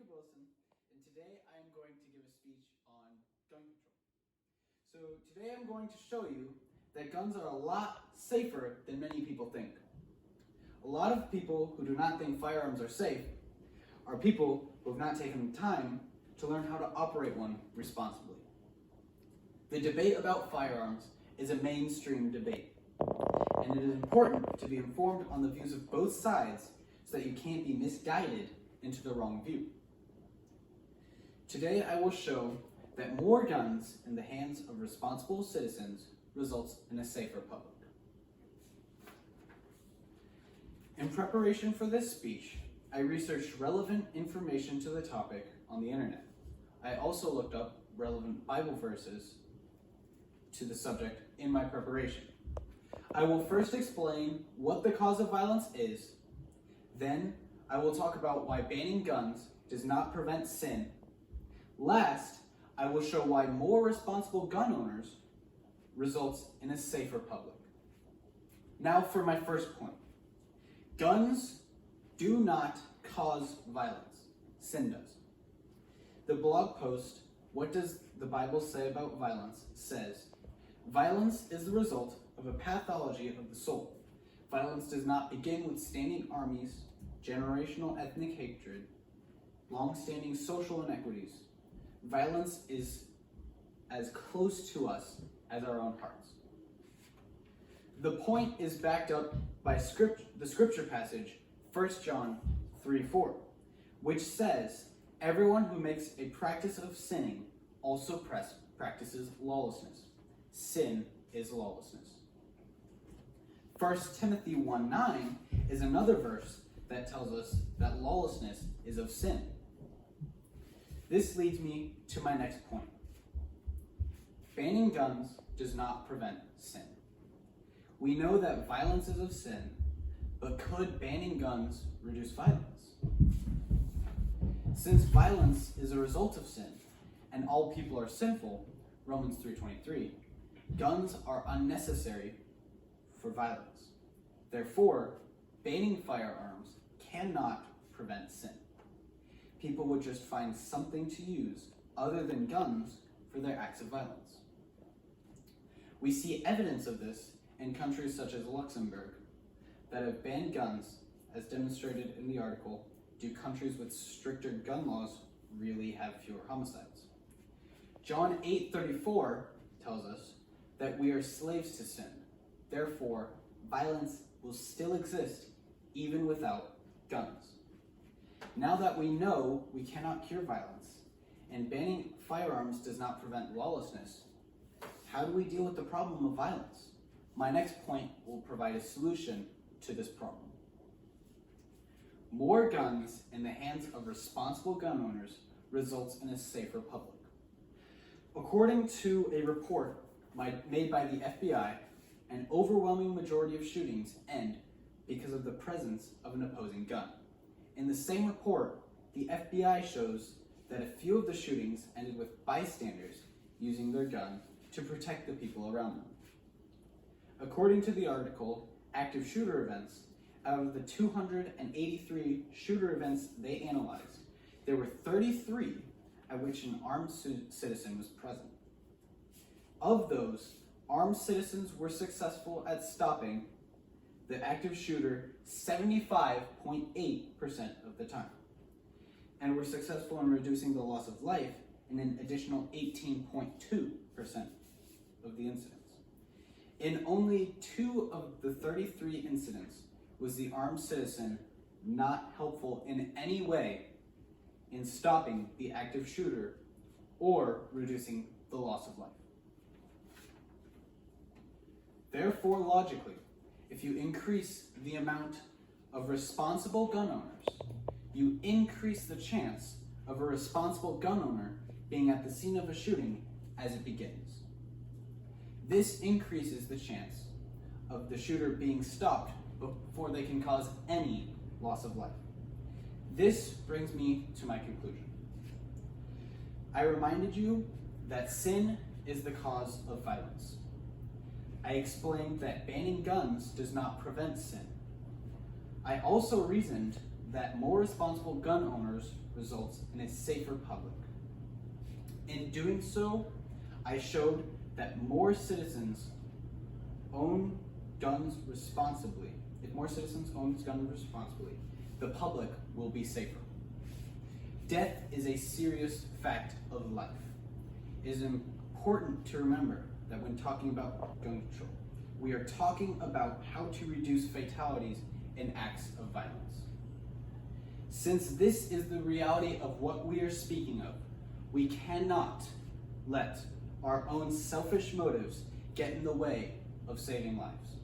Wilson, and today I am going to give a speech on gun control. So today I'm going to show you that guns are a lot safer than many people think. A lot of people who do not think firearms are safe are people who have not taken the time to learn how to operate one responsibly. The debate about firearms is a mainstream debate, and it is important to be informed on the views of both sides so that you can't be misguided into the wrong view. Today I will show that more guns in the hands of responsible citizens results in a safer public. In preparation for this speech, I researched relevant information to the topic on the internet. I also looked up relevant Bible verses to the subject in my preparation. I will first explain what the cause of violence is. Then I will talk about why banning guns does not prevent sin. Last, I will show why more responsible gun owners results in a safer public. Now for my first point. Guns do not cause violence. Sin does. The blog post, What Does the Bible Say About Violence? Says, violence is the result of a pathology of the soul. Violence does not begin with standing armies, generational ethnic hatred, long-standing social inequities. Violence is as close to us as our own hearts. The point is backed up by the scripture passage, 1 John 3:4, which says, everyone who makes a practice of sinning also practices lawlessness. Sin is lawlessness. 1 Timothy 1:9 is another verse that tells us that lawlessness is of sin. This leads me to my next point. Banning guns does not prevent sin. We know that violence is of sin, but could banning guns reduce violence? Since violence is a result of sin, and all people are sinful, Romans 3:23, guns are unnecessary for violence. Therefore, banning firearms cannot prevent sin. People would just find something to use other than guns for their acts of violence. We see evidence of this in countries such as Luxembourg that have banned guns, as demonstrated in the article, do countries with stricter gun laws really have fewer homicides? John 8:34 tells us that we are slaves to sin. Therefore, violence will still exist even without guns. Now that we know we cannot cure violence, and banning firearms does not prevent lawlessness, how do we deal with the problem of violence? My next point will provide a solution to this problem. More guns in the hands of responsible gun owners results in a safer public. According to a report made by the FBI, an overwhelming majority of shootings end because of the presence of an opposing gun. In the same report, the FBI shows that a few of the shootings ended with bystanders using their gun to protect the people around them. According to the article, active shooter events, out of the 283 shooter events they analyzed, there were 33 at which an armed citizen was present. Of those, armed citizens were successful at stopping the active shooter 75.8% of the time, and were successful in reducing the loss of life in an additional 18.2% of the incidents. In only 2 of the 33 incidents was the armed citizen not helpful in any way in stopping the active shooter or reducing the loss of life. Therefore, logically, if you increase the amount of responsible gun owners, you increase the chance of a responsible gun owner being at the scene of a shooting as it begins. This increases the chance of the shooter being stopped before they can cause any loss of life. This brings me to my conclusion. I reminded you that sin is the cause of violence. I explained that banning guns does not prevent sin. I also reasoned that more responsible gun owners results in a safer public. In doing so, I showed that more citizens own guns responsibly. If more citizens own guns responsibly, the public will be safer. Death is a serious fact of life. It is important to remember that when talking about gun control, we are talking about how to reduce fatalities and acts of violence. Since this is the reality of what we are speaking of, we cannot let our own selfish motives get in the way of saving lives.